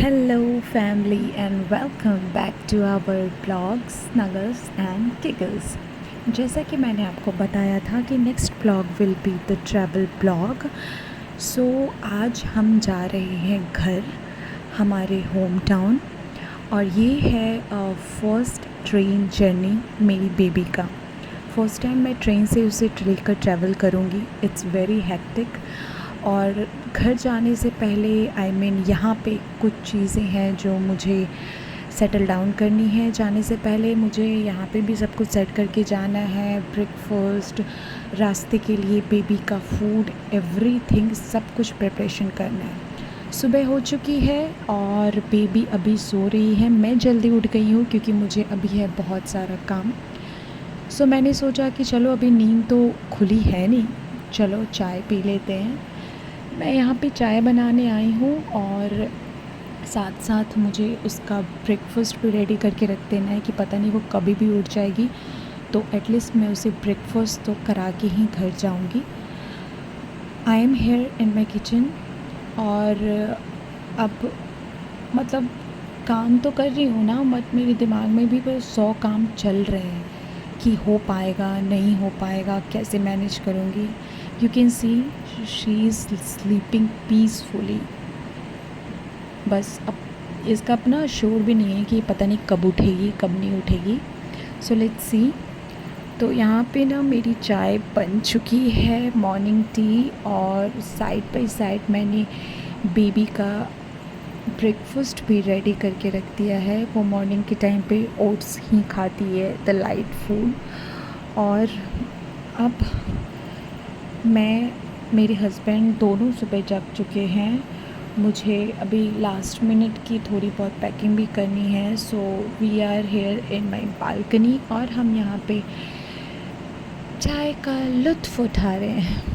Hello, family, and welcome back to our vlogs, Snuggles and Giggles. जैसा कि मैंने आपको बताया था कि next blog will be the travel blog. So आज हम जा रहे हैं घर, हमारे होम टाउन, और ये है फर्स्ट ट्रेन जर्नी मेरी बेबी का। फर्स्ट टाइम मैं ट्रेन से उसे लेकर ट्रैवल करूँगी। It's very hectic. और घर जाने से पहले यहाँ पे कुछ चीज़ें हैं जो मुझे सेटल डाउन करनी है। जाने से पहले मुझे यहाँ पे भी सब कुछ सेट करके जाना है। ब्रेकफास्ट, रास्ते के लिए बेबी का फूड, एवरीथिंग, सब कुछ प्रिपरेशन करना है। सुबह हो चुकी है और बेबी अभी सो रही है। मैं जल्दी उठ गई हूँ क्योंकि मुझे अभी है बहुत सारा काम। सो मैंने सोचा कि चलो अभी नींद तो खुली है नहीं, चलो चाय पी लेते हैं। मैं यहाँ पे चाय बनाने आई हूँ और साथ साथ मुझे उसका ब्रेकफास्ट भी रेडी करके रख देना है कि पता नहीं वो कभी भी उठ जाएगी, तो एटलीस्ट मैं उसे ब्रेकफास्ट तो करा के ही घर जाऊँगी। I am here in my kitchen और अब मतलब काम तो कर रही हूँ ना, बट मेरे दिमाग में भी बस 100 काम चल रहे हैं कि हो पाएगा नहीं हो पाएगा, कैसे मैनेज करूँगी। You can see she is sleeping peacefully. बस अब इसका अपना शोर भी नहीं है कि पता नहीं कब उठेगी कब नहीं उठेगी। So let's see. तो यहाँ पे ना मेरी चाय बन चुकी है, मॉर्निंग टी, और साइड बाय साइड मैंने बेबी का ब्रेकफास्ट भी रेडी करके रख दिया है। वो मॉर्निंग के टाइम पे ओट्स ही खाती है, द लाइट फूड। और अब मेरे हस्बैंड दोनों सुबह जग चुके हैं। मुझे अभी लास्ट मिनट की थोड़ी बहुत पैकिंग भी करनी है। So we are here in my balcony और हम यहाँ पे चाय का लुत्फ़ उठा रहे हैं।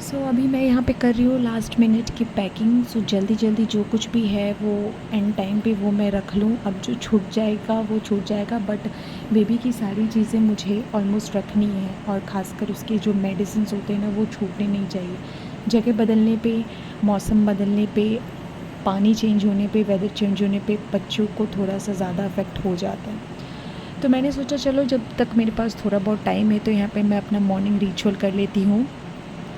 सो अभी मैं यहाँ पे कर रही हूँ लास्ट मिनट की पैकिंग। सो जल्दी जल्दी जो कुछ भी है वो एंड टाइम पे वो मैं रख लूँ। अब जो छूट जाएगा वो छूट जाएगा, बट बेबी की सारी चीज़ें मुझे ऑलमोस्ट रखनी है, और ख़ासकर उसके जो मेडिसिन होते हैं ना वो छूटने नहीं चाहिए। जगह बदलने पे, मौसम बदलने पे, पानी चेंज होने पे, वेदर चेंज होने पे बच्चों को थोड़ा सा ज़्यादा अफेक्ट हो जाता है। तो मैंने सोचा चलो जब तक मेरे पास थोड़ा बहुत टाइम है तो यहाँ पे मैं अपना मॉर्निंग रिचुअल कर लेती हूँ।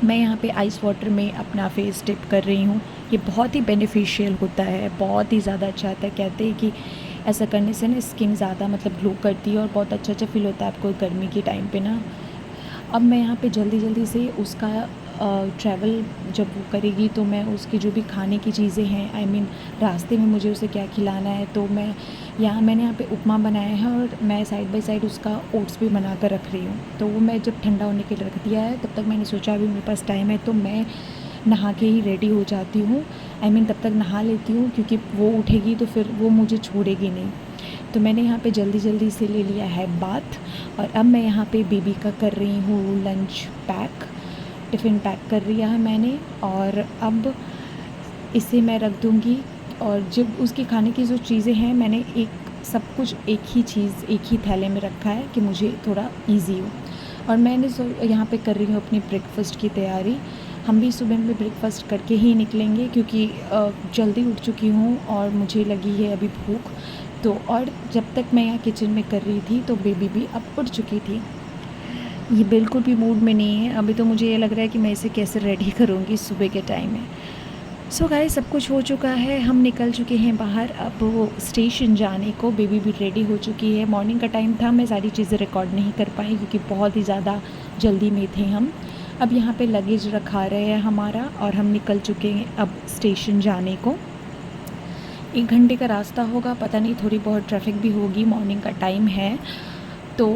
मैं यहाँ पे आइस वाटर में अपना फेस डिप कर रही हूँ। ये बहुत ही बेनिफिशियल होता है, बहुत ही ज़्यादा अच्छा आता है। कहते हैं कि ऐसा करने से ना स्किन ज़्यादा मतलब ग्लो करती है और बहुत अच्छा फील होता है आपको गर्मी के टाइम पे ना। अब मैं यहाँ पे जल्दी जल्दी से उसका ट्रैवल जब वो करेगी तो मैं उसकी जो भी खाने की चीज़ें हैं, रास्ते में मुझे उसे क्या खिलाना है, तो मैंने यहाँ पे उपमा बनाया है और मैं साइड बाय साइड उसका ओट्स भी बना कर रख रही हूँ। तो वो मैं जब ठंडा होने के लिए रख दिया है, तब तक मैंने सोचा अभी मेरे पास टाइम है तो मैं नहा के ही रेडी हो जाती हूँ। तब तक नहा लेती हूँ क्योंकि वो उठेगी तो फिर वो मुझे छोड़ेगी नहीं। तो मैंने यहाँ पे जल्दी जल्दी से ले लिया है बाथ, और अब मैं यहाँ पे बेबी का कर रही हूँ लंच पैक। टिफ़िन पैक कर लिया है मैंने, और अब इसे मैं रख दूँगी। और जब उसके खाने की जो चीज़ें हैं मैंने सब कुछ एक ही थैले में रखा है कि मुझे थोड़ा इजी हो। और मैंने यहाँ पे कर रही हूँ अपनी ब्रेकफास्ट की तैयारी। हम भी सुबह में ब्रेकफास्ट करके ही निकलेंगे क्योंकि जल्दी उठ चुकी हूँ और मुझे लगी है अभी भूख। तो और जब तक मैं यहाँ किचन में कर रही थी तो बेबी भी अब उठ चुकी थी। ये बिल्कुल भी मूड में नहीं है अभी, तो मुझे ये लग रहा है कि मैं इसे कैसे रेडी करूँगी, सुबह के टाइम में। सो गाइस, सब कुछ हो चुका है, हम निकल चुके हैं बाहर अब वो स्टेशन जाने को। बेबी भी रेडी हो चुकी है। मॉर्निंग का टाइम था, मैं सारी चीज़ें रिकॉर्ड नहीं कर पाई क्योंकि बहुत ही ज़्यादा जल्दी में थे हम। अब यहाँ पे लगेज रखा रहे हैं हमारा और हम निकल चुके हैं अब स्टेशन जाने को। 1 घंटे का रास्ता होगा, पता नहीं थोड़ी बहुत ट्रैफिक भी होगी, मॉर्निंग का टाइम है। तो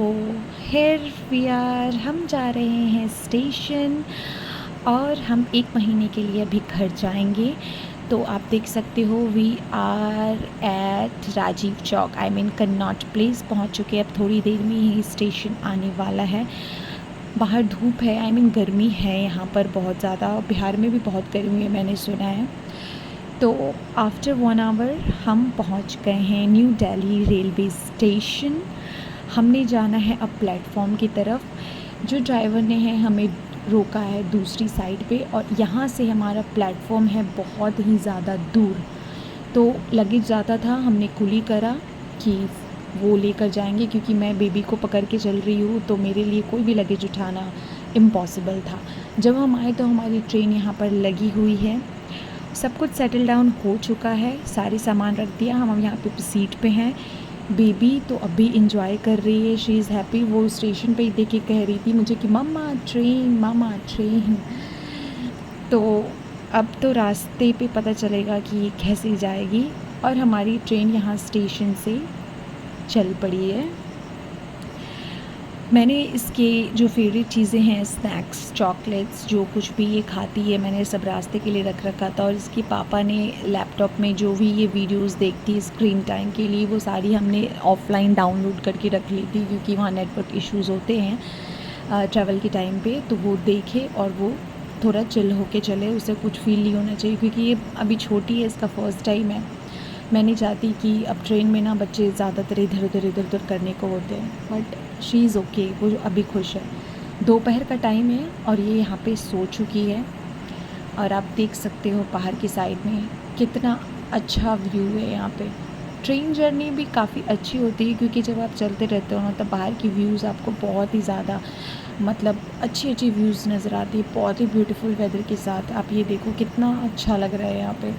हियर वी आर, हम जा रहे हैं स्टेशन और हम 1 महीने के लिए अभी घर जाएंगे। तो आप देख सकते हो we are at Rajiv Chowk, Connaught Place पहुंच चुके हैं। अब थोड़ी देर में ही स्टेशन आने वाला है। बाहर धूप है, गर्मी है यहाँ पर बहुत ज़्यादा। बिहार में भी बहुत गर्मी है मैंने सुना है। तो आफ्टर 1 आवर हम पहुँच गए हैं न्यू दिल्ली रेलवे स्टेशन। हमने जाना है अब प्लेटफॉर्म की तरफ। जो ड्राइवर ने है हमें रोका है दूसरी साइड पे, और यहाँ से हमारा प्लेटफॉर्म है बहुत ही ज़्यादा दूर। तो लगेज ज़्यादा था, हमने कुली करा कि वो लेकर जाएंगे, क्योंकि मैं बेबी को पकड़ के चल रही हूँ तो मेरे लिए कोई भी लगेज उठाना इम्पॉसिबल था। जब हम आए तो हमारी ट्रेन यहाँ पर लगी हुई है, सब कुछ सेटल डाउन हो चुका है, सारे सामान रख दिया, हम यहाँ पे सीट पे हैं। बेबी तो अभी इंजॉय कर रही है, शी इज़ हैप्पी। वो स्टेशन पे ही देख के कह रही थी मुझे कि मम्मा ट्रेन, मम्मा ट्रेन। तो अब तो रास्ते पे पता चलेगा कि ये कैसे जाएगी। और हमारी ट्रेन यहाँ स्टेशन से चल पड़ी है। मैंने इसके जो फेवरेट चीज़ें हैं, स्नैक्स, चॉकलेट्स, जो कुछ भी ये खाती है, मैंने सब रास्ते के लिए रख रखा था। और इसके पापा ने लैपटॉप में जो भी ये वीडियोस देखती है स्क्रीन टाइम के लिए, वो सारी हमने ऑफ़लाइन डाउनलोड करके रख ली थी, क्योंकि वहाँ नेटवर्क इश्यूज़ होते हैं ट्रैवल के टाइम पे। तो वो देखे और वो थोड़ा चिल होके चले, उसे कुछ फील नहीं होना चाहिए, क्योंकि ये अभी छोटी है, इसका फ़र्स्ट टाइम है। मैं नहीं चाहती कि अब ट्रेन में ना बच्चे ज़्यादातर इधर उधर करने को होते हैं, बट शी इज़ ओके, वो अभी खुश है। दोपहर का टाइम है और ये यहाँ पे सो चुकी है। और आप देख सकते हो बाहर की साइड में कितना अच्छा व्यू है यहाँ पे। ट्रेन जर्नी भी काफ़ी अच्छी होती है, क्योंकि जब आप चलते रहते हो ना, तब बाहर की व्यूज़ आपको बहुत ही ज़्यादा मतलब अच्छी व्यूज़ नज़र आती है, बहुत ही ब्यूटीफुल वेदर के साथ। आप ये देखो कितना अच्छा लग रहा है यहाँ पे।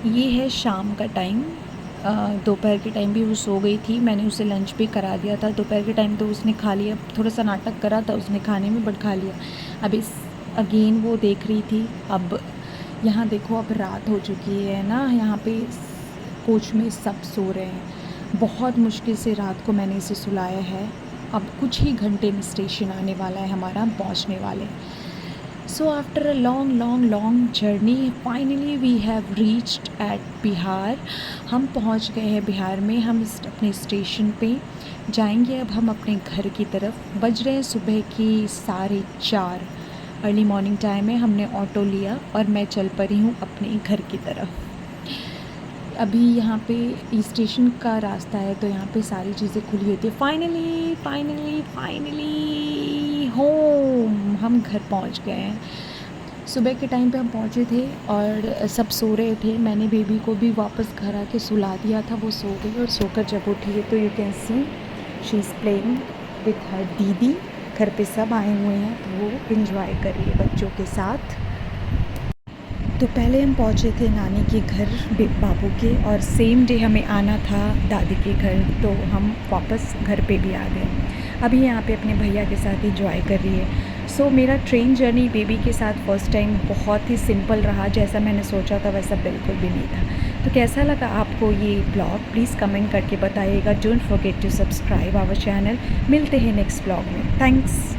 ये है शाम का टाइम। दोपहर के टाइम भी वो सो गई थी, मैंने उसे लंच भी करा दिया था। दोपहर के टाइम तो उसने खा लिया, थोड़ा सा नाटक करा था उसने खाने में, बट खा लिया। अब इस अगेन वो देख रही थी। अब यहाँ देखो, अब रात हो चुकी है ना, यहाँ पे कोच में सब सो रहे हैं। बहुत मुश्किल से रात को मैंने इसे सुलाया है। अब कुछ ही घंटे में स्टेशन आने वाला है हमारा, हम पहुँचने वाले। So after a long journey, finally we have reached at Bihar. हम पहुंच गए हैं बिहार में। हम अपने स्टेशन पे जाएंगे अब हम अपने घर की तरफ। बज रहे हैं सुबह की 4:30, अर्ली मॉर्निंग टाइम है। हमने ऑटो लिया और मैं चल पड़ी हूँ अपने घर की तरफ। अभी यहाँ पे स्टेशन का रास्ता है, तो यहाँ पे सारी चीज़ें खुली होती है। फाइनली होम, हम घर पहुँच गए हैं। सुबह के टाइम पे हम पहुँचे थे और सब सो रहे थे। मैंने बेबी को भी वापस घर आके सुला दिया था, वो सो गई। और सोकर जब उठी है तो you can see she is playing with her दीदी। घर पे सब आए हुए हैं, तो वो इंजॉय कर रही है बच्चों के साथ। तो पहले हम पहुँचे थे नानी के घर बाबू के, और सेम डे हमें आना था दादी के घर, तो हम वापस घर पे भी आ गए। अभी यहाँ पे अपने भैया के साथ इंजॉय कर रही है। सो मेरा ट्रेन जर्नी बेबी के साथ फ़र्स्ट टाइम बहुत ही सिंपल रहा, जैसा मैंने सोचा था वैसा बिल्कुल भी नहीं था। तो कैसा लगा आपको ये ब्लॉग, प्लीज़ कमेंट करके बताइएगा। Don't forget to subscribe our channel. मिलते हैं नेक्स्ट ब्लॉग में। थैंक्स।